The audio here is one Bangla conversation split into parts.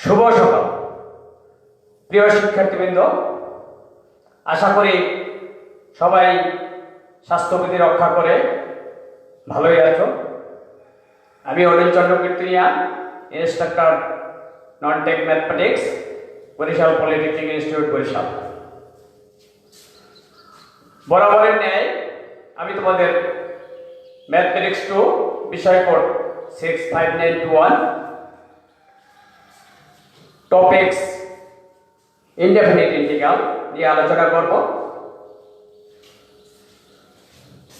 শুভ সকাল প্রিয় শিক্ষার্থীবৃন্দ, আশা করি সবাই স্বাস্থ্যবিধি রক্ষা করে ভালোই আছো। আমি Anil Chandra Kirtania, instructor non tech mathematics, Barishal polytechnic institute Barishal. বরাবরের ন্যায় আমি তোমাদের ম্যাথমেটিক্স 2 বিষয় কোড 65921 টপিকস ইনডেফিনিট ইন্টিগ্রাল নিয়ে আলোচনা করব।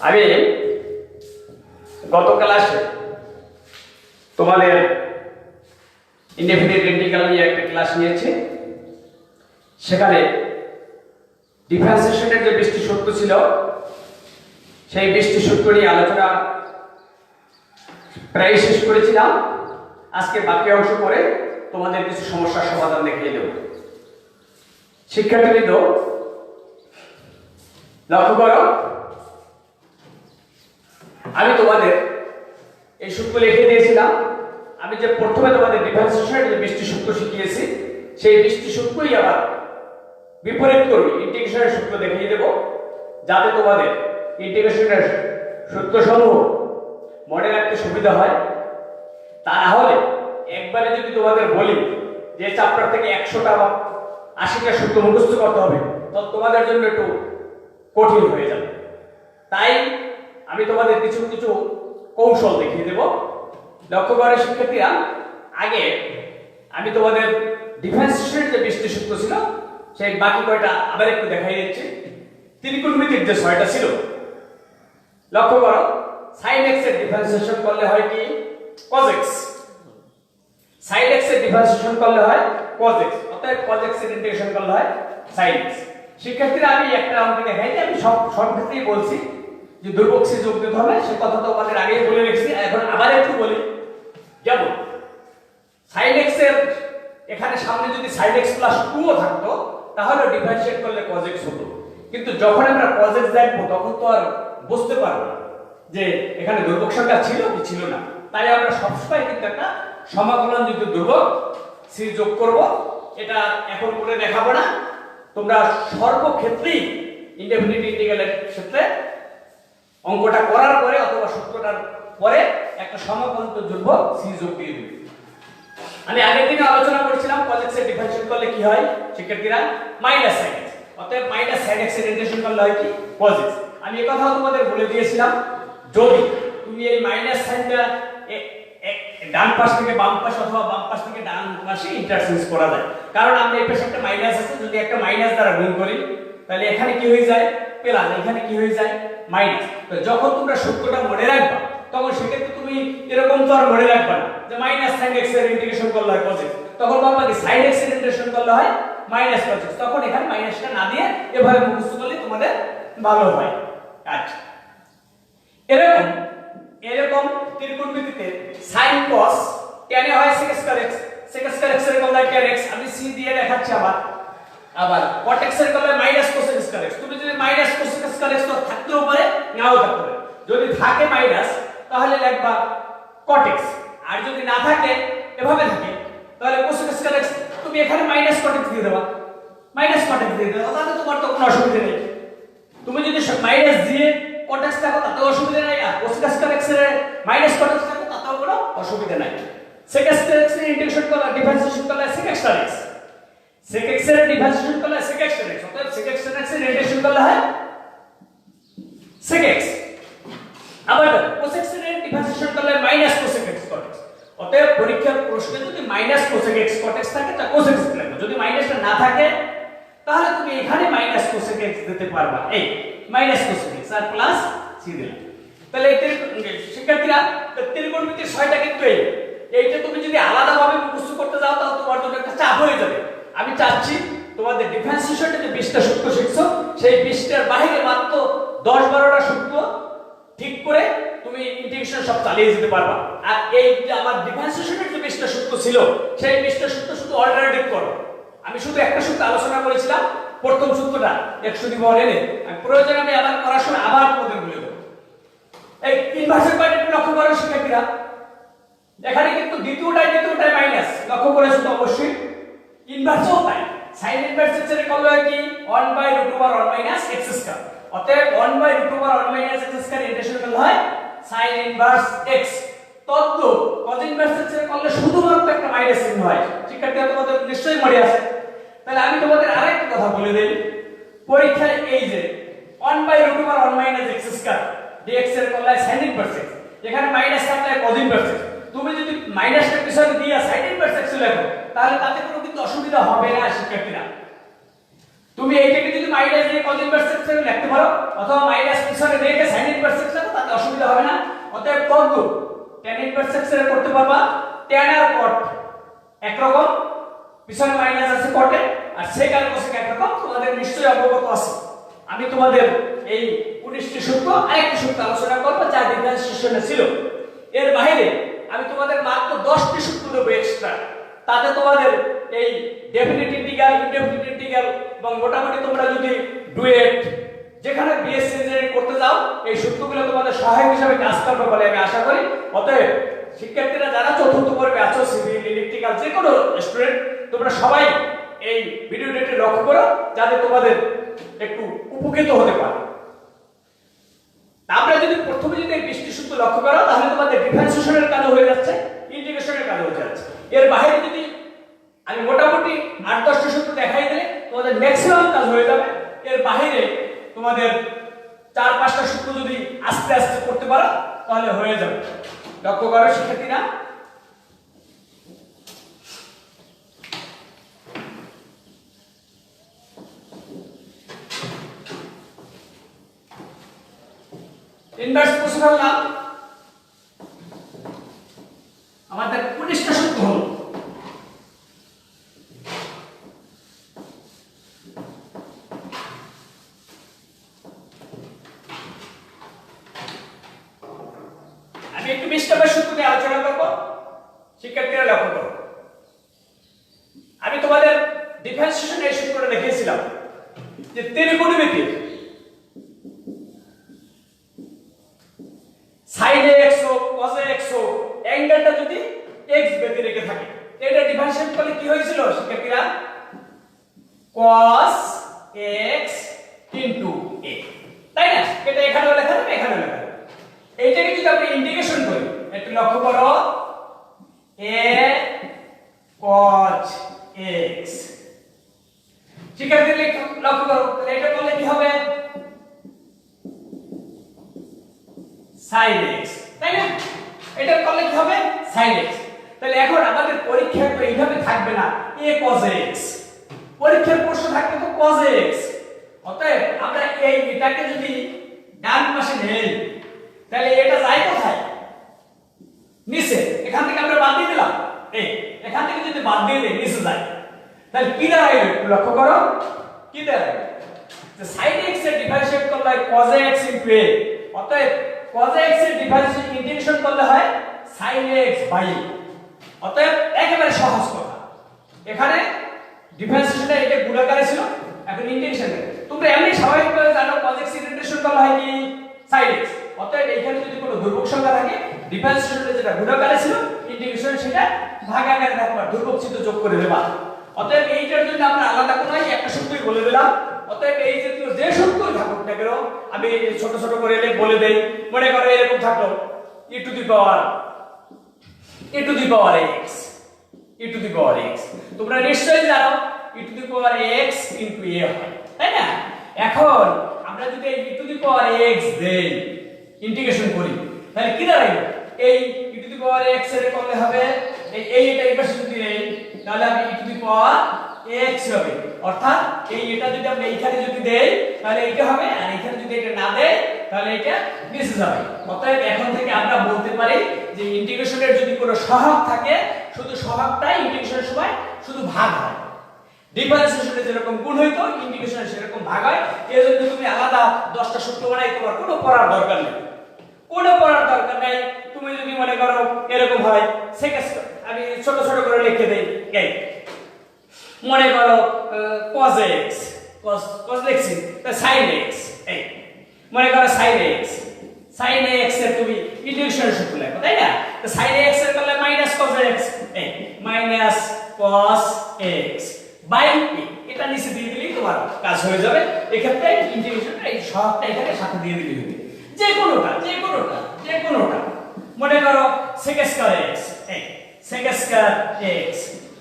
আমি গত ক্লাসে তোমাদের ইনডেফিনিট ইন্টিগ্রাল নিয়ে একটা ক্লাস নিয়েছি। সেখানে ডিফারেন্সিয়েশনের যে 20টি সূত্র ছিল সেই 20টি সূত্র নিয়ে আলোচনা প্রায় শেষ করেছিলাম। আজকে বাকি অংশ করে তোমাদের কিছু সমস্যার সমাধান দেখিয়ে দেব। শিক্ষার্থীবৃন্দ লক্ষ্য করো, আমি তোমাদের এই সূত্র লিখে দিয়েছিলাম। আমি যে প্রথমে তোমাদের ডিফারেন্সিয়েশনের যে 20টি সূত্র শিখিয়েছি সেই 20টি সূত্রই আবার বিপরীত করবি ইন্টিগ্রেশনের সূত্র দেখিয়ে দেব, যাতে তোমাদের ইন্টিগ্রেশনের সূত্রসমূহ মনে রাখতে সুবিধা হয়। তা না হলে একবারে যদি তোমাদের বলি যে চ্যাপ্টার থেকে 100টা বা 80টা সূত্র মুখস্থ করতে হবে, তখন তোমাদের জন্য একটু কঠিন হয়ে যাবে। তাই আমি তোমাদের কিছু কিছু কৌশল দেখিয়ে দেব। লক্ষ্য করে শিক্ষার্থীরা, আগে আমি তোমাদের ডিফারেন্সিয়েশনের যে 20টি সূত্র ছিল সেই বাকি কয়টা আবার একটু দেখাই দিচ্ছি। ত্রিকোণমিতির যে 6টা ছিল, লক্ষ্য করো, sin x এর ডিফারেন্সিয়েশন করলে হয় কি cos x, sin x এর ডিফারেন্সিয়েশন করলে হয় cos x, অতএব cos x এর ইন্টিগ্রেশন করলে হয় sin x। শিক্ষার্থীরা আমি একটা অঙ্ক দেখাই যে আমি সব ক্ষেত্রেই বলছি যে ধ্রুবক যোগ দিতে হবে, সে কথা তো আমাদের আগেই বলে রেখেছি, এখন আবার একটু বলি। যেমন sin x এর এখানে সামনে যদি sin x + 2 ও থাকতো তাহলে ডিফারেন্সিয়েট করলে cos x হতো, কিন্তু যখন আমরা cos x দেখবো তখন তো আর বুঝতে পারবো না যে এখানে ধ্রুবক সংখ্যা ছিল কি ছিল না। তাই আমরা সবসময় কিন্তু একটা সমাকলন যদি ধ্রুবক c যোগ করব। এটা এখন করে দেখাবো না, তোমরা সর্বক্ষেত্রেই ইনডেফিনিট ইন্টিগ্রালের ক্ষেত্রে অঙ্কটা করার পরে অথবা সূত্রটার পরে একটা সমাকলন ধ্রুবক c যোগ দিয়ে দিবে। আমি আগের দিনে আলোচনা করেছিলাম cos x এর ডিফারেন্সিয়েট করলে কি হয় শিক্ষার্থীরা, -sin x, অতএব -sin x এর ইন্টিগ্রেশন করলে হয় কি cos x। আমি এই কথাও তোমাদের বলে দিয়েছিলাম, যদি তুমি এই মাইনাস সাইনটা ডান পাশ থেকে বাম পাশ অথবা বাম পাশ থেকে ডান পাশে ইন্টারচেঞ্জ করা যায়, কারণ আমরা এই পাশে একটা মাইনাস আছে, যদি একটা মাইনাস দ্বারা গুণ করি তাহলে এখানে কি হয়ে যায় প্লাস, এখানে কি হয়ে যায় মাইনাস। তো যখন তোমরা সূত্রটা মনে রাখবা তখন সেক্ষেত্রে তুমি এরকম তো আর মনে রাখবা না যে sin x এর ইন্টিগ্রেশন করলে হয় cos x, তখন বলবা কি sin x এর ইন্টিগ্রেশন করলে হয় cos x, তখন এখানে মাইনাসটা না দিয়ে এভাবে মুখস্থ করলে তোমাদের ভালো হয়। আচ্ছা, এরকম ত্রিকোণমিতিতে sin cos tan এ হয় sec square x, sec square x এর বলা হয় tan x। আমি c দিয়ে দেখাচ্ছি আবার cot x এর বলা হয় cos square x। তুমি যদি cos square x তো থাকতেও পারে নাও থাকতে পারে, যদি থাকে মাইনাস তাহলে লিখবা cot x, আর যদি না থাকে এভাবে থাকে তাহলে cos square x, তুমি এখানে cot x দিয়ে দেবা, cot x দিয়ে দেবা, তাহলে তোমার তো কোনো অসুবিধা নেই। তুমি যদি মাইনাস দিয়ে cot x দেখো তাতেও অসুবিধা নাই, আর cos square x এর cot x দেখো তাতেও কোনো অসুবিধা নাই। sec square x এর ইন্টিগ্রেশন করলে ডিফারেন্সিয়েশন করলে sec square x, sec x এর ডিফারেন্সিয়েশন করলে sec square x, অতএব sec square x এর ইন্টিগ্রেশন করলে হয় sec x। আবার cos x এর ডিফারেন্সিয়েশন করলে cos x cot x, অতএব পরীক্ষার প্রশ্নে যদি cos x cot x থাকে তা cos x লিখবে, যদি মাইনাসটা না থাকে তাহলে তুমি এখানে cos x দিতে পারবা, এই cos x আর প্লাস c দিলাম। তাহলে এই শিক্ষার্থীরা ত্রিকোণমিতির 6টা কিন্তু এইটা তুমি যদি আলাদাভাবে মুখস্থ করতে যাও তাহলে তোমার জন্য একটা চাপ হয়ে যাবে। আমি চাচ্ছি তোমাদের ডিফারেন্সিয়েশনের যে 20টা সূত্র শিখছো সেই 20টার বাইরে মাত্র 10-12টা সূত্র ঠিক করে তুমি ইন্টিগ্রেশন সব চালিয়ে যেতে পারবা। আর এই যে আমার ডিফারেন্সিয়েশনের যে 20টা সূত্র ছিল সেই 20টা সূত্র শুধু অল্টারনেটিভ করো। আমি শুধু একটা সূত্র আলোচনা করেছিলাম, প্রথম সূত্রটা 100 এনে আমি প্রয়োজনে আমি আবার করার সময় আবার তোমাদের বলে দেব। এই ইনভার্সের পয়েন্টটা লক্ষ্য করো শিক্ষার্থীরা, এখানে কিন্তু দ্বিতীয়টাই মাইনাস, লক্ষ্য করেছো তো অবশ্যই ইনভার্সও তাই sin ইনভার্স এর চেয়ে কত হয় কি 1/√1 - x স্কয়ার অতএব 1/√1 - x স্কয়ার ইন্টিগ্রেশন করলে হয় sin ইনভার্স x তদ্রূপ cos ইনভার্স এর চেয়ে করলে শুধুমাত্র একটা মাইনাস চিহ্ন হয় শিক্ষার্থীরা তোমাদের নিশ্চয়ই মনে আছে তাহলে আমি তোমাদের আরেকটা কথা বলে দেই পরীক্ষায় এই যে 1/√1 - x স্কয়ার dx এর করলে sin ইনভার্স x এখানে মাইনাস থাকলে cos ইনভার্স x তুমি যদি মাইনাসটা পিছনে দিয়ে sin ইনভার্স x লেখো তাহলে তাতে কোনো কিন্তু অসুবিধা হবে না শিক্ষার্থীরা তুমি এইটাকে যদি মাইনাস দিয়ে cos ইনভার্স x লিখতে পারো অথবা মাইনাস পিছনে রেখে sin ইনভার্স x লেখো তাতে অসুবিধা হবে না অতএব কত tan ইনভার্স x এর করতে পারবা tan আর cot একরকম পিছনে মাইনাস আছে cot এ আর sec আর cosec একরকম তোমাদের নিশ্চয়ই অবগত আছে আমি তোমাদের এই 19টি সূত্র আরেকটি সূত্র আলোচনা করব যা ডিফারেন্সিয়েশনে ছিল এর বাইরে আমি তোমাদের মাত্র 10টি সূত্র দেব এক্সট্রা তাতে তোমাদের এই ডেফিনিট ইন্টিগ্রাল ইনডেফিনিট ইন্টিগ্রাল এবং মোটামুটি তোমরা যদি ডুয়েট যেখানে বিএসসি ইঞ্জিনিয়ারিং করতে যাও এই সূত্রগুলো তোমাদের সহায়ক হিসেবে কাজ করবে বলে আমি আশা করি অতএব শিক্ষার্থীরা যারা চতুর্থ পর্বে আছো সিভিল ইলেকট্রিক্যাল যে কোনো স্টুডেন্ট তোমরা সবাই এই ভিডিওটি লক্ষ্য করো যাতে তোমাদের একটু উপকৃত হতে পারে আমরা যদি প্রথমে যদি এই 20টি সূত্র লক্ষ্য করো তাহলে তোমাদের ডিফারেন্সিয়েশনের কাজ হয়ে যাচ্ছে ইন্টিগ্রেশনের কাজ হয়ে যাচ্ছে এর বাইরে যদি আমি মোটামুটি 8-10টি সূত্র দেখাই দিলে তোমাদের ম্যাক্সিমাম কাজ হয়ে যাবে এর বাইরে তোমাদের 4-5টা সূত্র যদি আস্তে আস্তে করতে পারো তাহলে হয়ে যাবে লক্ষ্য করো শিক্ষার্থীরা ইনভার্স মুছে ফেললাম আমাদের 19টা সূত্র হলো আমি একটু 20 নম্বর সূত্র নিয়ে আলোচনা করব শিক্ষার্থীরা লক্ষ্য করো আমি তোমাদের ডিফারেন্সিয়েশন এই সূত্রটা দেখিয়েছিলাম যে ত্রিকোণমিতির sin x ও cos x ও অ্যাঙ্গেলটা যদি x বেঁধে রেখে থাকে এটা ডিফারেন্সিয়েট করলে কি হয়েছিল শিক্ষার্থীরা cos x a তাই না এটা এখানেও লেখা যাবে এখানেও লেখা যাবে এইটাকে যদি আমরা ইন্টিগ্রেশন করি একটু লক্ষ্য করো a cos x শিক্ষার্থীরা লক্ষ্য করো তাহলে এটা করলে কি হবে sin x তাই না এটা করলে কি হবে sin x তাহলে এখন আমাদের পরীক্ষা তো এইভাবে থাকবে না a cos x পরীক্ষার প্রশ্ন থাকবে তো cos x অতএব আমরা এটাকে যদি ডান পাশে নেই তাহলে এটা যায় কোথায় নিচে এখান থেকে আমরা বাদ দিয়ে দিলাম এখান থেকে যদি বাদ দিয়ে দেই নিচে যায় তাহলে কি দাঁড়ায় লক্ষ্য করো কি দাঁড়ায় যে sin x এর ডিফারেন্সিয়েট করলে cos x a অতএব cos x এর ডিফারেন্সিয়েশন ইন্টিগ্রেশন করলে হয় sin x বাই অতএব একেবারে সহজ কথা এখানে ডিফারেন্সিয়েশনটা এটা গুণাকারে ছিল এখন ইন্টিগ্রেশন তোমরা এমনি স্বাভাবিকভাবে জানো cos x ইন্টিগ্রেশন করলে হয় কি sin x অতএব এখানে যদি কোনো ধ্রুবক সংখ্যা থাকে ডিফারেন্সিয়েশনটা যেটা গুণাকারে ছিল ইন্টিগ্রেশন সেটা ভাগাকারে থাকবে ধ্রুবক চিহ্ন যোগ করে দেবা অতএব এইটার জন্য আমরা আলাদা কোনো একটা সূত্রই বলে দিলাম অতএব এই জাতীয় যে সূত্রই থাকুক না কেন আমি ছোট ছোট করে বলে দেই মনে করো এরকম থাকলো e to the power x তোমরা নিশ্চয়ই জানো e to the power x into a হয় তাই না এখন আমরা যদি এই e to the power x দেই ইন্টিগ্রেশন করি তাহলে কি দাঁড়াবে এই e to the power x এর করলে হবে এটা এই পাশে যদি নেই তাহলে আমি e to the power x হবে অর্থাৎ এটা যদি আমরা এইখানে যদি দেই তাহলে এটা হবে আর এখানে যদি এটা না দেই তাহলে এটা নিচে যাবে অতএব এখন থেকে আমরা বলতে পারি যে ইন্টিগ্রেশনের যদি কোনো সহগ থাকে শুধু সহগটাই ইন্টিগ্রেশনের সময় শুধু ভাগ হয় ডিফারেন্সিয়েশনে যেরকম গুণ হইতো ইন্টিগ্রেশনে সেরকম ভাগ হয় এজন্য তুমি আলাদা 10টা সূত্র বানাই তোমার কোনো পড়ার দরকার নেই তুমি যদি মনে করো এরকম হয় সেকেন্ড আমি ছোট ছোট করে লিখে দেই এই মনে করো cos x cos লিখছি তা sin x এই মনে করো sin x এর তুমি ইন্টিগ্রেশন সূত্র লেখো তাই না তো sin x এর করলে -cos x এই minus cos x by p, এটা নিচে দিয়ে দিলেই তোমার কাজ হয়ে যাবে। এক্ষেত্রে ইন্টিগ্রেশনটা এই সহগটা এখানে সাথে দিয়ে দিলেই হবে, যে কোনোটা মনে করো sec স্কয়ার x, এই sec স্কয়ার x,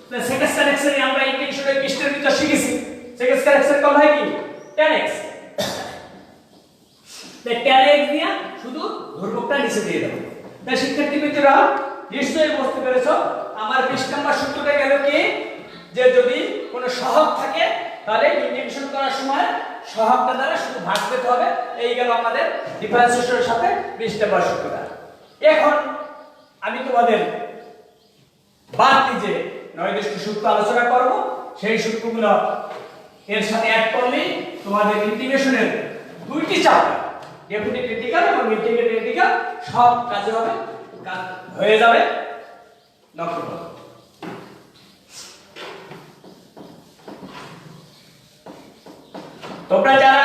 তাহলে sec স্কয়ার x এর আমরা ইন্টিগ্রেশনের পৃষ্ঠের ভিতর শিখেছি sec স্কয়ার x এর কল হয় কি tan x, তাই tan x দিয়া শুধু ধ্রুবকটা নিচে দিয়ে দাও। তাই শিক্ষার্থীরা নিশ্চয়ই বুঝতে পেরেছো আমার 20 নম্বর সূত্রটা গেল কি, যে যদি কোনো সহগ থাকে তাহলে ইন্টিগ্রেশন করার সময় সহগটা দ্বারা শুধু ভাগ দিতে হবে। এই গেল আমাদের ডিফারেন্সিয়েশনের সাথে 20 নম্বর সূত্রটা। এখন আমি তোমাদের বাড়তি যে 9টি সূত্র আলোচনা করব, সেই সূত্রগুলো এর সাথে অ্যাড করলে তোমাদের ইন্টিগ্রেশনের দুইটি চ্যাপ্টার ডেফিনিট ইন্টিগ্রাল এবং ইন্টিগ্রেটেড ইন্টিগ্রাল সব কাজে হবে, কাজ হয়ে যাবে। লক্ষ্য করো তোমরা যারা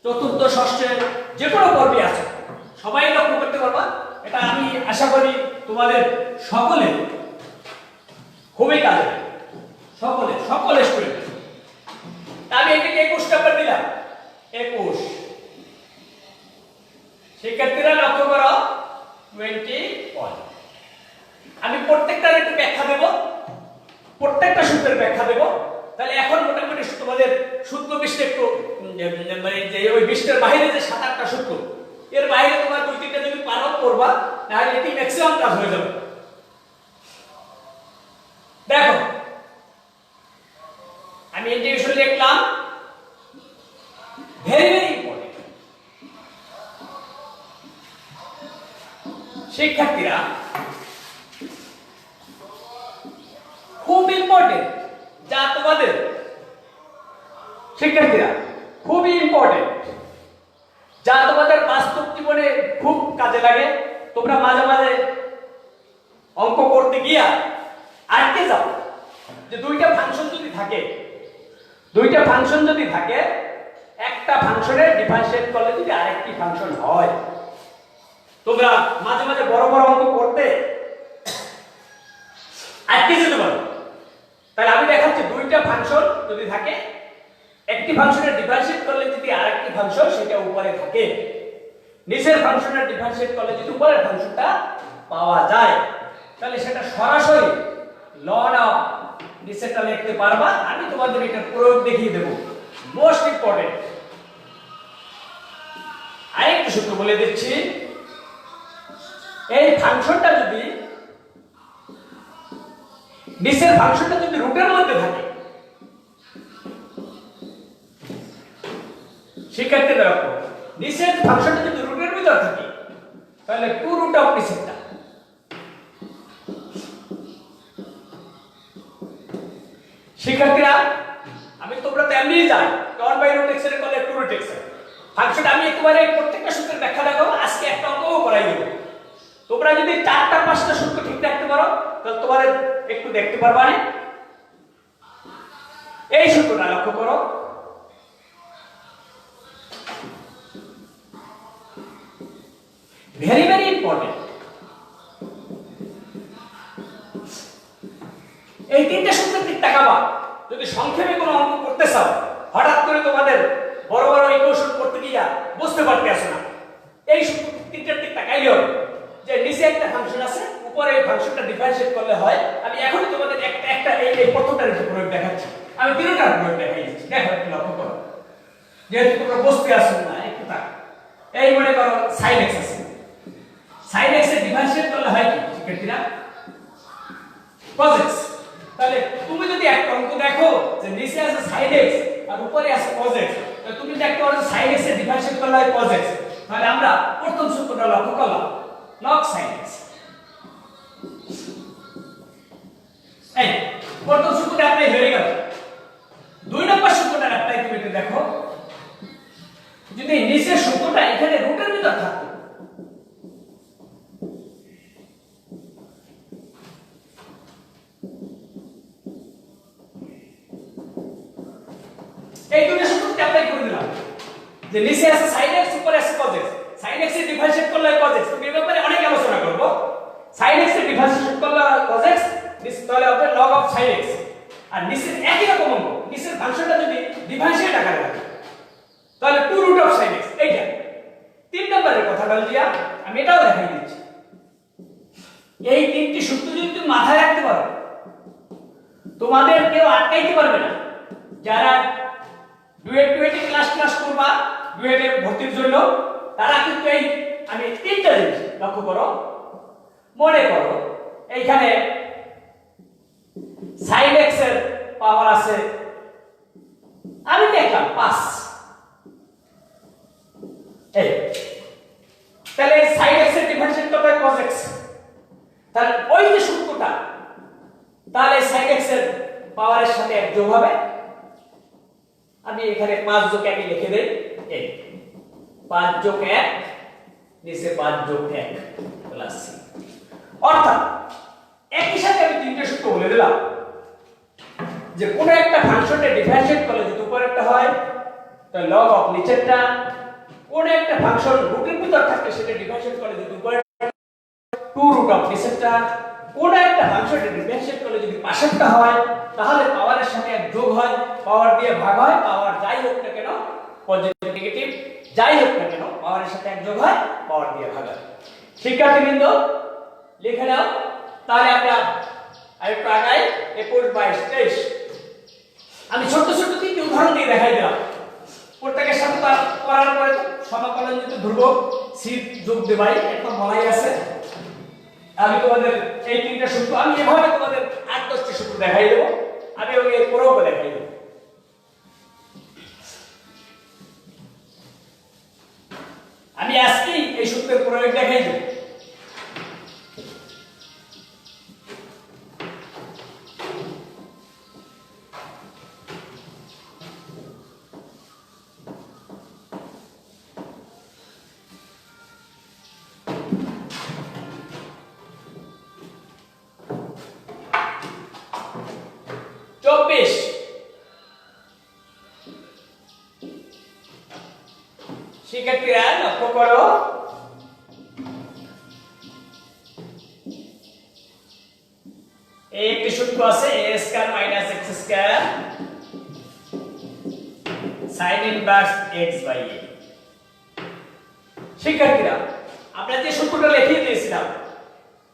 চতুর্থ ষষ্ঠের যে কোনো পর্বে আছো সবাই লক্ষ্য করতে পারবা, এটা আমি আশা করি তোমাদের সকলে খুবই কাজে, সকলে স্টুডেন্ট। আমি এটাকে 21 নাম্বার দিলাম, 21। শিক্ষার্থীরা লক্ষ্য করো 21। আমি প্রত্যেকটার একটু ব্যাখ্যা দেব, প্রত্যেকটা সূত্রের ব্যাখ্যা দেব। তাহলে এখন মোটামুটি তোমাদের সূত্র বিষয়ে একটু মানে যে ওই 20টার বাইরে যে 7-8টা সূত্র, এর বাইরে তোমার 2-3টা যদি পারো করবা, তাহলে এটি ম্যাক্সিমাম কাজ হয়ে যাবে। দেখো আমি ইন্টিগ্রেশন লিখলাম, ভেরি ইম্পর্টেন্ট শিক্ষার্থীরা, খুব ইম্পর্টেন্ট, যা তোমাদের শিক্ষার্থীরা খুবই ইম্পর্টেন্ট, যা তোমাদের বাস্তব জীবনে খুব কাজে লাগে। তোমরা মাঝে মাঝে অঙ্ক করতে গিয়া আটকে যাও যে দুইটা ফাংশন যদি থাকে, একটা ফাংশনের ডিফারেন্সিয়েট করলে যদি আরেকটি ফাংশন হয়, তোমরা মাঝে মাঝে বড় অঙ্ক করতে আটকে যেতে পারো। তাহলে আমি দেখাচ্ছি দুইটা ফাংশন যদি থাকে, একটি ফাংশনের ডিফারেন্সিয়েট করলে যদি আরেকটি ফাংশন সেটা উপরে থাকে, নিচের ফাংশনের ডিফারেন্সিয়েট করলে যদি উপরের ফাংশনটা পাওয়া যায়, তাহলে সেটা সরাসরি লন অফ নিচেরটা লিখতে পারবা। আমি তোমাদের এটা প্রয়োগ দেখিয়ে দেব, মোস্ট ইম্পর্টেন্ট। আরেকটা সূত্র বলে দিচ্ছি, এই ফাংশনটা যদি নিচের ফাংশনটা যদি রুটের মধ্যে থাকে, শিক্ষার্থীরা রাখো, নিচের ফাংশনটা যদি রুটের ভিতর থাকে, তাহলে 2 রুট অফ নিচেরটা, শিক্ষার্থীরা আমি তোমরা তো এমনিই জানো 1/√x এর করলে 2 root x ফাংশন। আমি একেবারে প্রত্যেকটা সূত্রের ব্যাখ্যা দেখাবো, আজকে একটা অঙ্কও করাই দেব। তোমরা যদি 4টা-5টা সূত্র ঠিক রাখতে পারো, তাহলে তোমাদের একটু দেখতে পারবা না। এই সূত্রটা লক্ষ্য করো, ভেরি ইম্পর্টেন্ট। এই 3টা সূত্রের দিক তাকাবা। যদি সংক্ষেপে কোনো অঙ্ক করতে চাও, হঠাৎ করে তোমাদের বড় ইকুয়েশন করতে গিয়া বুঝতে পারতে আসে না, এই সূত্র 3টার দিক তাকাইলে হবে যে নিচে একটা ফাংশন আছে, উপরে এই ফাংশনটা ডিফারেন্সিয়েট করলে হয়। আমি এখনই তোমাদের একটা এই প্রথমটার একটু প্রয়োগ দেখাচ্ছি, আমি 3টার প্রয়োগ দেখাই দিচ্ছি। দেখো একটু লক্ষ্য করো, যেহেতু তোমরা বুঝতে আসো না একটু তাক। এই মনে করো sin x আছে, sin x এর ডিফারেন্সিয়েট করলে হয় কি শিক্ষার্থীরা? cos x। তাহলে তুমি যদি একটা অঙ্ক দেখো যে নিচে আছে sin x আর উপরে আছে cos x, তাহলে তুমি দেখতে পারো sin x এর ডিফারেন্সিয়েট করলে হয় cos x। তাহলে আমরা প্রথম সূত্রটা লক্ষ্য করলাম, log sin x। এই প্রথম সূত্রটা অ্যাপ্লাই হয়ে গেল। 2 নম্বর সূত্রটা অ্যাপ্লাই তুমি একটু দেখো, যদি নিচের সূত্রটা এখানে রুটের ভিতর থাকে, এই দুটো সূত্রকে অ্যাপ্লাই করে দিলাম যে নিচে আছে sin x, উপরে আছে cos x। sin x এর ডিফারেন্সিয়েট করলে cos x, তুমি এই ব্যাপারে অনেক আলোচনা করব। sin x এর ডিফারেন্সিয়েট করলে cos x, নিচে sin x আর নিচের একই রকম অঙ্ক নিচের ফাংশনটা যদি ডিফারেন্সিয়েট আকারে থাকে তাহলে 2 sin x এইটা 3 নম্বরের কথাটা দিয়া আমি এটাও দেখাই দিচ্ছি এই তিনটি সূত্র যদি তুমি মাথায় রাখতে পারো তোমাদের কেউ আটকাইতে পারবে না যারা ডুয়েটে ক্লাস করবা ডুয়েটে ভর্তির জন্য তারা কিন্তু এই আমি তিনটা জিনিস লক্ষ্য করো মনে করো এইখানে sin x এর পাওয়ার আছে আমি দেখলাম 5 এই তাহলে sin x এর ডিফারেন্সিয়েট করতে হয় cos x তাহলে ওই যে সূত্রটা তাহলে sin x এর পাওয়ারের সাথে এক যোগ হবে আমি এখানে 5 যোগ 1 লিখে দেই এই 5 যোগ 1 নিচে 5 যোগ 1 প্লাস c অর্থাৎ একই সাথে আমি তিনটে সূত্র বলে দিলাম যে কোন একটা ফাংশনকে ডিফারেন্সিয়েট করলে যদি উপরেরটা হয় তাহলে log অফ নিচেরটা কোন একটা ফাংশন রুটের ভিতর থাকলে সেটা ডিফারেন্সিয়েট করলে যদি উপরের 2 রুট অফ নিচেরটা কোন একটা ফাংশনকে ডিফারেন্সিয়েট করলে যদি পাশেরটা হয় তাহলে পাওয়ারের সাথে এক যোগ হয় পাওয়ার দিয়ে ভাগ হয় পাওয়ার যাই হোক না কেন পজিটিভ নেগেটিভ যাই হোক না কেন পাওয়ারের সাথে এক যোগ হয় পাওয়ার দিয়ে ভাগ হয় শিক্ষার্থীবৃন্দ লিখে নাও তাহলে আমরা আরেকটু আগাই 21 22 23 আমি ছোট ছোট তিনটি উদাহরণ দিয়ে দেখাই দিলাম প্রত্যেকের সাথে করার পরে সমাকলন যদি ধ্রুবক c যোগ দেবাই একদম বলাই আছে আমি তোমাদের এই তিনটা সূত্র আমি এভাবে তোমাদের 8-10টি সূত্র দেখাই দেব আমি ওই প্রয়োগ দেখাই দেব আমি আজকে এই সূত্রের প্রয়োগ দেখাই দেব শিক্ষার্থীরা লক্ষ্য করো একটি সূত্র আছে a square minus x square sin inverse x by a শিক্ষার্থীরা আমরা যে সূত্রটা লিখে দিয়েছিলাম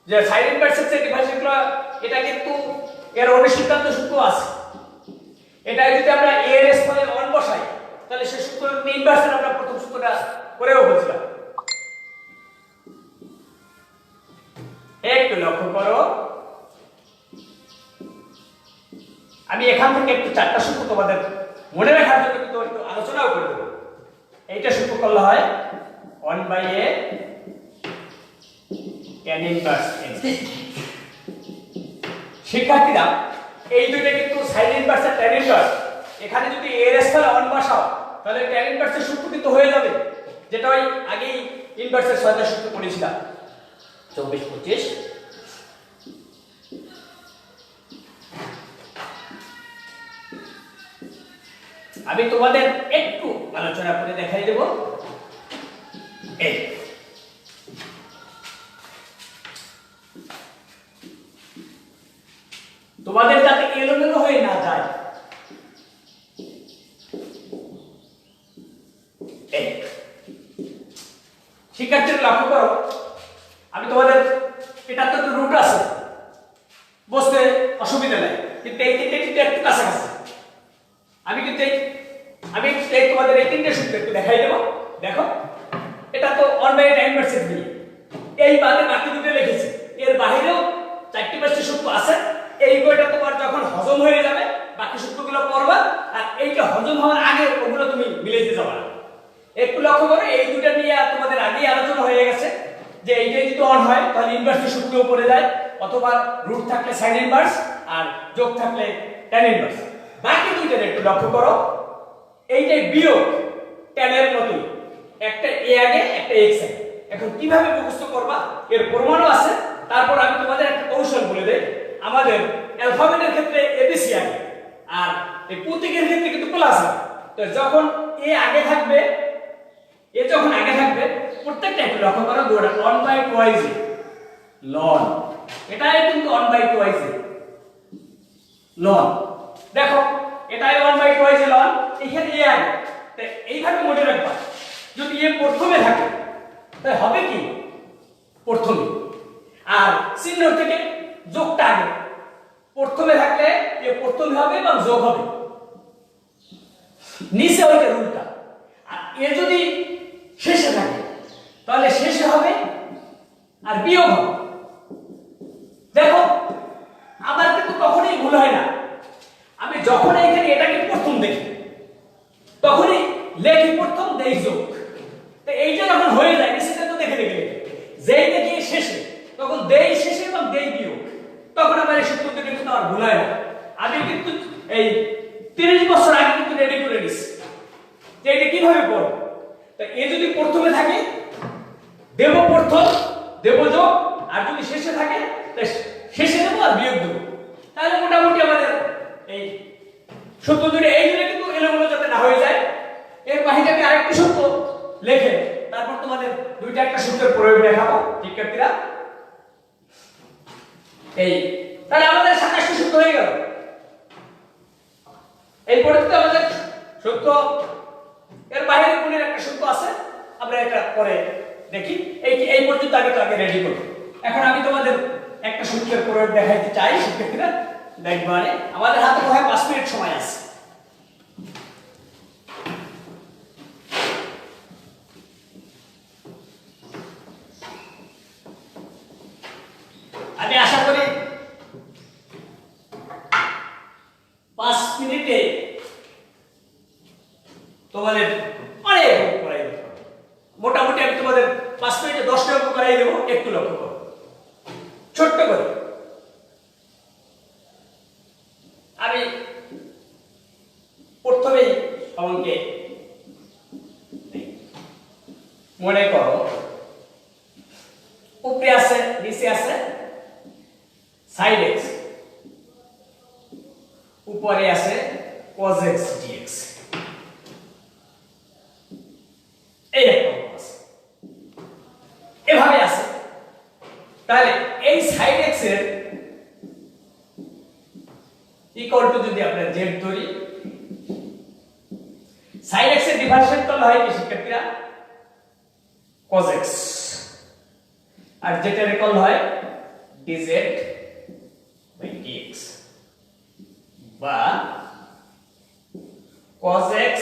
যে sin ইনভার্স x এর ডিফারেন্সিয়েট এটা কিন্তু এর অনুসিদ্ধান্ত সূত্র আছে এটা যদি আমরা a এর স্থানে 1 বসাই তাহলে সেই সূত্রের ইনভার্সের আমরা প্রথম সূত্রটা করেও বলছিলাম একটু লক্ষ্য করো আমি এখান থেকে একটু চারটা সূত্র তোমাদের মনে রাখার জন্য কিন্তু একটু আলোচনাও করে দেব এইটা সূত্র করলে হয় 1/a tan ইনভার্স x শিক্ষার্থীরা এই দুইটা কিন্তু sin ইনভার্স আর tan ইনভার্স এখানে যদি a এর স্থানে 1 বসাও তাহলে tan ইনভার্সের সূত্র কিন্তু হয়ে যাবে যেটা ওই আগেই ইনভার্সের ছয়টা সূত্র পড়েছিলাম 24 25 আমি তোমাদের একটু আলোচনা করে দেখাই দেব এই তোমাদের যাতে এলোমেলো হয়ে না যায় শিক্ষার্থীরা লক্ষ্য করো আমি তোমাদের এটা তো রুট আছে বুঝতে অসুবিধা নাই কিন্তু এই তিনটে কিন্তু একটু কাছাকাছি আমি তোমাদের এই তিনটে সূত্র একটু দেখাই দেব দেখো এটা তো 1/a tan ইনভার্স x এই বাদে বাকি দুটো লিখেছি এর বাইরেও 4টি সূত্র আছে এই বইটা তোমার যখন হজম হয়ে যাবে বাকি সূত্রগুলো পড়বা আর এইটা হজম হওয়ার আগে ওগুলো তুমি মিলাইতে যাবে না একটু লক্ষ্য করো এই দুটো নিয়ে তোমাদের আগেই আলোচনা হয়ে গেছে যে এইটা যদি অন হয় তাহলে ইনভার্সের সূত্রও পড়ে যায় অথবা রুট থাকলে sin ইনভার্স আর যোগ থাকলে tan ইনভার্স বাকি দুইটা একটু লক্ষ্য করো এইটাই বিয়োগ tan এর মতই একটা a আগে একটা x আগে এখন কিভাবে মুখস্থ করবা এর প্রমাণও আছে তারপর আমি তোমাদের একটা কৌশল বলে দেই আমাদের অ্যালফাবেটের ক্ষেত্রে abc আগে আর এই প্রতীকের ক্ষেত্রে কিন্তু প্লাস আছে তো যখন a আগে থাকবে এ যখন আগে থাকবে প্রত্যেকটা একটু লক্ষ্য করো গোটা 1/2 ln এটাই কিন্তু 1/2 লন। দেখো এটা a1/2 হয়েছে লন, এখানে a আগে, তাই এইভাবে মনে রাখবা যদি এ প্রথমে থাকে তাই হবে কি প্রথমে, আর চিহ্ন থেকে যোগটা আগে, প্রথমে থাকলে এ প্রথমে হবে এবং যোগ হবে, নিচে ওইটা উল্টা। আর এ যদি শেষে থাকে তাহলে শেষে হবে আর বিয়োগ হবে। দেখো আমার কিন্তু কখনোই ভুল হয় না, আমি যখন এখানে এটাকে প্রথম দেখি তখনই লেখি প্রথম দেই যোগ, তো এইটা যখন হয়ে যায় সেটা তো দেখে দেখে যেই দেখি শেষে তখন দেই শেষে এবং দেই বিয়োগ, তখন আমার এই সূত্রটা কিন্তু আর ভুল হয় না। আমি কিন্তু এই 30 বছর আগে কিন্তু রেডি করে নিছি যে এটা কিভাবে পড়ব। তো এ যদি প্রথমে থাকে দেব প্রথম, দেব যোগ, আর যদি শেষে থাকে তাহলে শেষে দেব আর বিয়োগ দেব, তাহলে মোটামুটি আমাদের এই সূত্র দুটো এই জন্য কিন্তু এলোমেলো যাতে না হয়ে যায়। এর বাহিরে আমি আরেকটি সূত্র লিখে তারপর তোমাদের দুইটা একটা সূত্রের প্রয়োগ দেখাবো শিক্ষার্থীরা। এই তাহলে আমাদের 27টি সূত্র হয়ে গেল। এই পরিস্থিতি আমাদের সূত্র, এর বাইরে কোনের একটা সূত্র আছে, আমরা এটা পরে দেখি। এই পর্যন্ত আগে রেডি করি। এখন আমি তোমাদের একটা সূত্রের প্রয়োগ দেখাইতে চাই শিক্ষার্থীরা, দেখবারে আমাদের হাতে প্রায় 5 মিনিট সময় আছে। আমি আশা করি 5 মিনিটে তোমাদের অনেক অঙ্ক করাই দেব। মোটামুটি আমি তোমাদের 5 মিনিটে 10টা অঙ্ক করাই দেব, একটু লক্ষ্য করো ছোট্ট করে। আমি প্রথমেই অঙ্কে মনে করো উপরে আছে নিচে আছে sin x, উপরে আছে cos x dx, এই একটা অঙ্ক আছে এভাবে আছে। তাহলে এই sin x এর ইকুয়াল টু যদি আমরা z ধরি, sin x এর ডিফারেন্সিয়েট করলে হয় কি শিক্ষার্থীরা cos x, আর যেটা রেকল হয় dz by dx বা cos x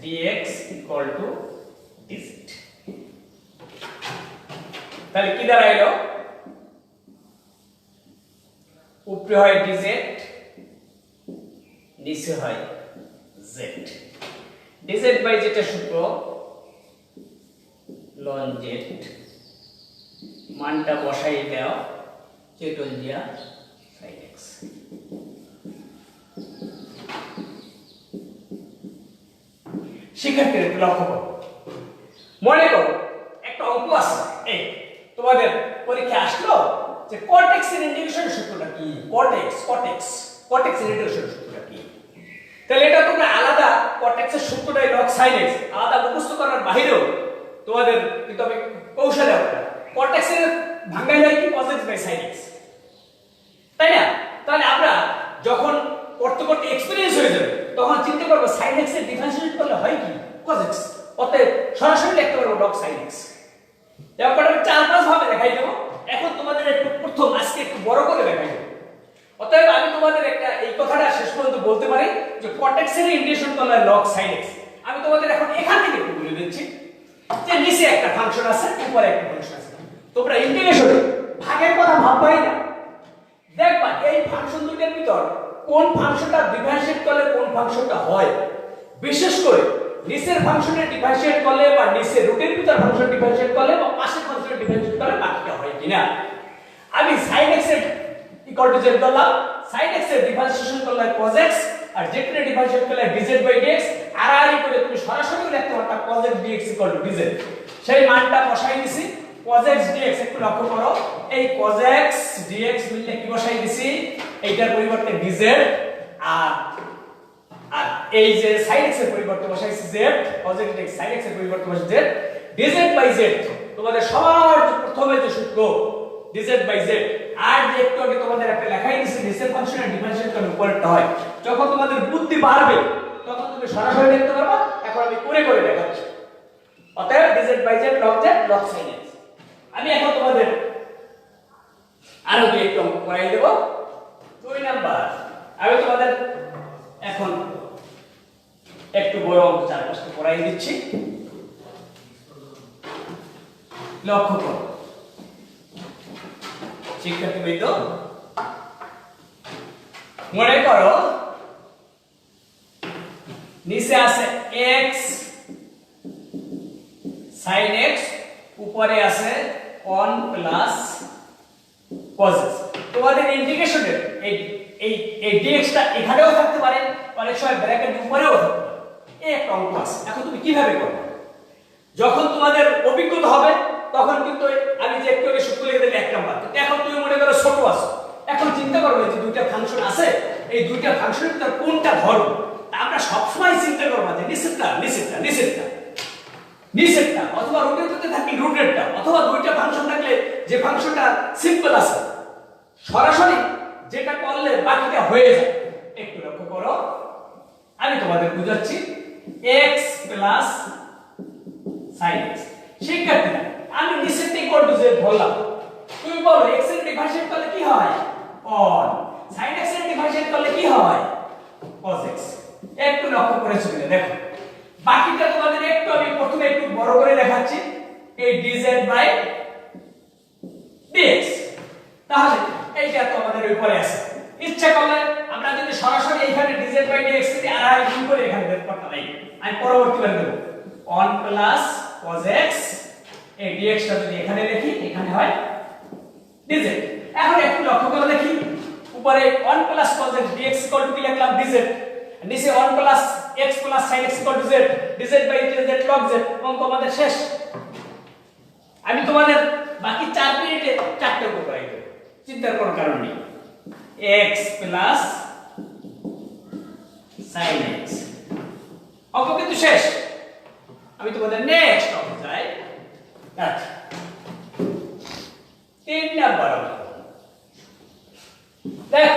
dx equal to dz। তাহলে কি দাঁড়াইলো, উপরে হয় dz নিচে হয় z, dz by যেটা সূত্র ln z, মানটা বসাই দাও চেটল দিয়া sin x। শিক্ষার্থীরা একটু লক্ষ্য করো, মনে করো একটা অঙ্ক আছে, এই তোমাদের পরীক্ষা আসলো যে cot x এর ইন্টিগ্রেশন সূত্রটা কি, cot x এর ইন্টিগ্রেশন সূত্রটা কি। তাহলে এটা তোমরা আলাদা cot x এর সূত্রটাই log sin x আলাদা মুখস্থ করার বাইরেও তোমাদের কিন্তু আমি কৌশলে হবে cot x এর ভাঙাই যায় কি cos x by sin x, তাই না? তাহলে আমরা যখন করতে করতে এক্সপেরিয়েন্স হয়ে যাবে তখন চিন্তা করব sin x এর ডিফারেন্সিয়েট করলে হয় কি cos x, অতএব সরাসরি লিখতে পারবো log sin x। ব্যাপারটা আমি 4-5 ভাবে দেখাই দেব, এখন তোমাদের একটু প্রথম আজকে একটু বড় করে দেখাই দেব। অতএব আমি তোমাদের একটা এই কথাটা শেষ পর্যন্ত বলতে পারি যে cot x এর ইন্টিগ্রেশন করলে log sin x। আমি তোমাদের এখন এখান থেকে একটু বলে দিচ্ছি যে নিচে একটা ফাংশন আছে উপরে একটা ফাংশন আছে, তোমরা ইন্টিগ্রেশনে ভাগের কথা ভাববাই না, দেখবা এই ফাংশন দুটোর ভিতর কোন ফাংশনটা ডিফারেন্সিয়েট করলে কোন ফাংশনটা হয়। বিশেষ করে নিচের ফাংশনের ডিফারেন্সিয়েট করলে বা নিচের রুটের ভিতর ফাংশন ডিফারেন্সিয়েট করলে বা পাশের ফাংশনের ডিফারেন্সিয়েট করলে বাকিটা হয় কিনা। আমি sin x এর ইকুয়াল টু z ধরলাম, sin x এর ডিফারেন্সিয়েশন করলে cos x আর z এর ডিফারেন্সিয়েট করলে dz by dx, আড়াআড়ি করে তুমি সরাসরি লিখতে পারতা cos x dx equal two dz। সেই মানটা বসাই দিছি cos x dx, একটু লক্ষ্য করো এই cos x dx মিললে কি বসাই দিছি, এইটার পরিবর্তে dz, আর এই যে sin x এর পরিবর্তে বসাইছি z, cos x dx sin x এর পরিবর্তে বসাইছি z, dz by z। তোমাদের সবার প্রথমে যে সূত্র dz by z আর যে একটু আগে তোমাদের একটা লেখাই দিয়েছে নিচের ফাংশন আর ডিফারেন্সিয়েট করলে উপরেরটা হয়। যখন তোমাদের বুদ্ধি বাড়বে তখন তুমি সরাসরি লিখতে পারবা। এখন আমি করে করে দেখাচ্ছি। অতএব dz by z log z log sin x। আমি এখন তোমাদের আরো দুই একটু অঙ্ক করাই দেব। 2 নাম্বার আমি তোমাদের এখন একটু বড় অঙ্ক চারপাশে করাই দিচ্ছি। লক্ষ্য করো শিক্ষার্থীবৃন্দ, মনে করো নিচে আছে x sin x, উপরে আছে 1 প্লাস cos x। তোমাদের ইন্টিগ্রেশনের এই এই এই dx টা এখানেও থাকতে পারে, অনেক সময় ব্র্যাকেট উপরেও থাকতে পারে। এই একটা অঙ্ক আছে। এখন তুমি কিভাবে করবে? যখন তোমাদের অভিজ্ঞতা হবে তখন কিন্তু আমি যে একটু আগে সূত্র লিখে দিলাম 1 নাম্বার, এখন তুমি মনে করো ছোট আছো, এখন চিন্তা করবে যে দুইটা ফাংশন আছে, এই দুইটা ফাংশনের ভিতর কোনটা ধরব। আমরা সবসময় চিন্তা করব যে নিচেরটা নিচেরটা নিচেরটা নিচেরটা, অথবা রুটেরটা থাকলে রুটেরটা, অথবা দুইটা ফাংশন থাকলে যে ফাংশনটা সিম্পল আছে সরাসরি যেটা করলে বাকিটা হয়ে যায়। একটু লক্ষ্য করো, আমি তোমাদের বুঝাচ্ছি। x plus sin x। শিক্ষার্থীরা আমি নিচেরটা ইকুয়াল টু z বললাম, তুমি বলো x এর ডিফারেন্সিয়েট করলে কি হয় 1, sin x এর ডিফারেন্সিয়েট করলে কি হয় cos x। একটু লক্ষ্য করেছো কিনা দেখো। বাকিটা তোমাদের একটু আমি প্রথমে একটু বড় করে দেখাচ্ছি, এই dz বাই dx। তাহলে এইটা তো আমাদের উপরে আছে। ইচ্ছা করলে আমরা যদি সরাসরি এখানে dz বাই dx কে আর গুণ করে এখানে বের করতে পারি, আমি পরবর্তীবার দেব 1 প্লাস cos x। এই dx টা যদি এখানে লিখি, এখানে হয় dz। এখন একটু লক্ষ্য করে দেখি, উপরে 1 plus cos x dx equal to কি লিখলাম dz, নিচে 1 plus x plus sin x equal to z, dz by dz log z। অঙ্ক আমাদের শেষ। আমি তোমাদের বাকি 4 মিনিটে 4টা অঙ্ক করাই দেব, চিন্তার কোনো কারণ নেই। x প্লাস sin x অঙ্ক কিন্তু শেষ। আমি তোমাদের নেক্সট অঙ্ক যাই। আচ্ছা 3 নাম্বার অঙ্ক দেখ।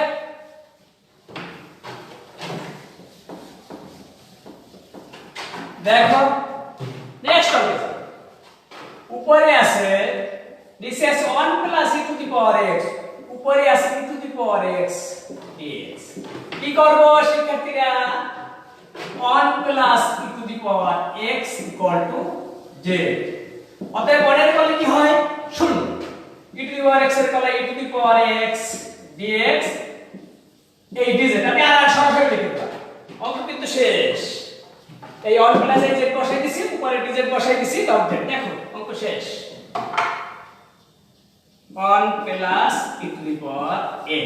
দেখো নেক্সট অঙ্ক, উপরে আছে নিচে আছে 1 plus e to the power x, উপরে আছে e to the power x dx। কি করব শিক্ষার্থীরা? 1 plus e to the power x equal to z। অতএব 1 এর করলে কি হয় 0, e to the power x এর করলে e to the power x dx, এই dz আমি আর সরাসরি লিখে দিলাম। অঙ্ক কিন্তু শেষ। এই 1 প্লাস এই z বসাই দিছি, উপরে dz বসাই দিছি, log z। দেখো অঙ্ক শেষ। 1 plus e to the power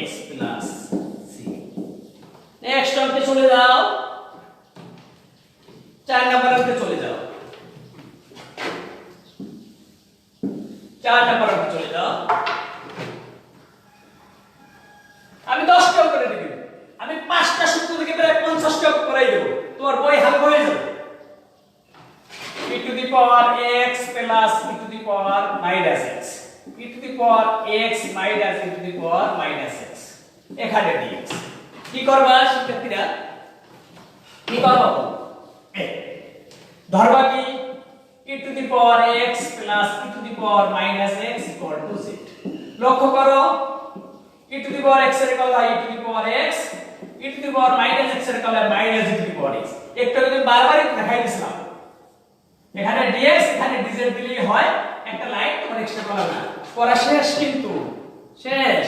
x plus c। Next অঙ্কে চলে যাও, 4 নাম্বার অঙ্কে চলে যাও। 4 নাম্বার অঙ্কে চলে যাও। আমি 10টা অঙ্ক করে দিব। আমি 5টা সূত্র থেকে প্রায় 50টা অঙ্ক করাই দেব, তোমার বই হালকা হয়ে যাবে। e to the power x plus e to the power minus x, e to the power x minus e to the power minus x, এখানে dx। কি করবা শিক্ষার্থীরা? কি করবা? ধরবা কি e to the power x plus e to the power minus x equal to z। লক্ষ্য করো e to the power x এর কলা e to the power x, e to the power minus x এর কলা minus e to the power x। একটু যদি বারবারই দেখাই দিছিলাম, এখানে dx এখানে dz দিলেই হয়, একটা লাইন তোমার এক্সট্রা করা না। পড়া শেষ, কিন্তু শেষ,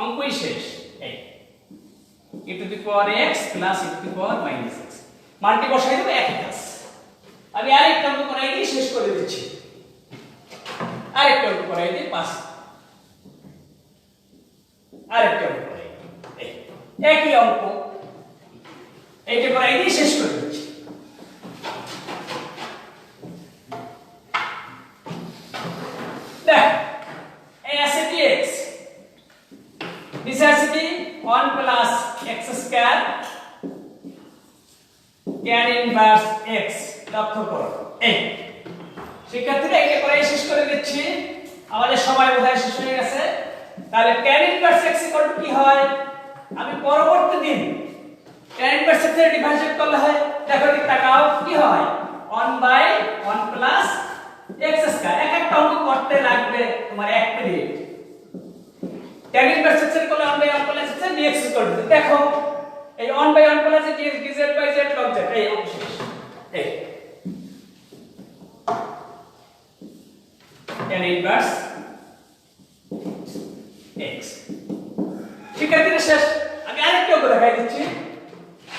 অঙ্কই শেষ। এই e to the power x plus e to the power minus x মানটি বসাই দেব, একই কাজ। আমি আরেকটা অঙ্ক করাই দিয়ে শেষ করে দিচ্ছি। আরেকটা অঙ্ক করাই দিয়ে 5। আরেকটা অঙ্ক করাই দিই, একই অঙ্ক, এইটা করাই দিয়ে শেষ করে দিচ্ছি। দেখ এই আছে dx, নিচে আছে কি 1 plus x square tan inverse x। লক্ষ্য করো, এই শিক্ষার্থীরা এটা করাই শেষ করে দিচ্ছি। আমাদের সময় বোধহয় শেষ হয়ে গেছে। তাহলে tan ইনভার্স x কি হয়, আমি পরবর্তী দিন tan ইনভার্স x এর ডিফারেন্সিয়েট করলে হয়, দেখো ঠিক তাকাও কি হয় 1/1 প্লাস x স্কয়ার। এক একটা অঙ্ক করতে লাগবে তোমার 1 মিনিট। tan ইনভার্স x এর করলে 1/1 প্লাস x dx করবে, দেখো এই 1/1 plus dx dz by z log z এই অঙ্ক শেষ। এই tan ইনভার্স x শিক্ষার্থীরা শেষ। আমি আরেকটা অঙ্ক দেখাই দিচ্ছি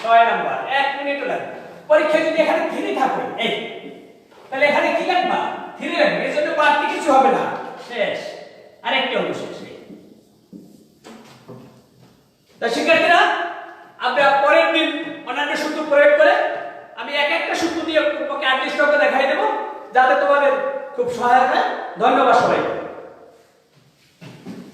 6 নাম্বার, 1 মিনিট লাগবে। পরীক্ষা যদি এখানে 3 থাকে এই তাহলে এখানে কি লিখবা 3 লিখবে, এর জন্য বাড়তি কিছু হবে না, শেষ। আরেকটা অঙ্ক শেষ। তা শিক্ষার্থী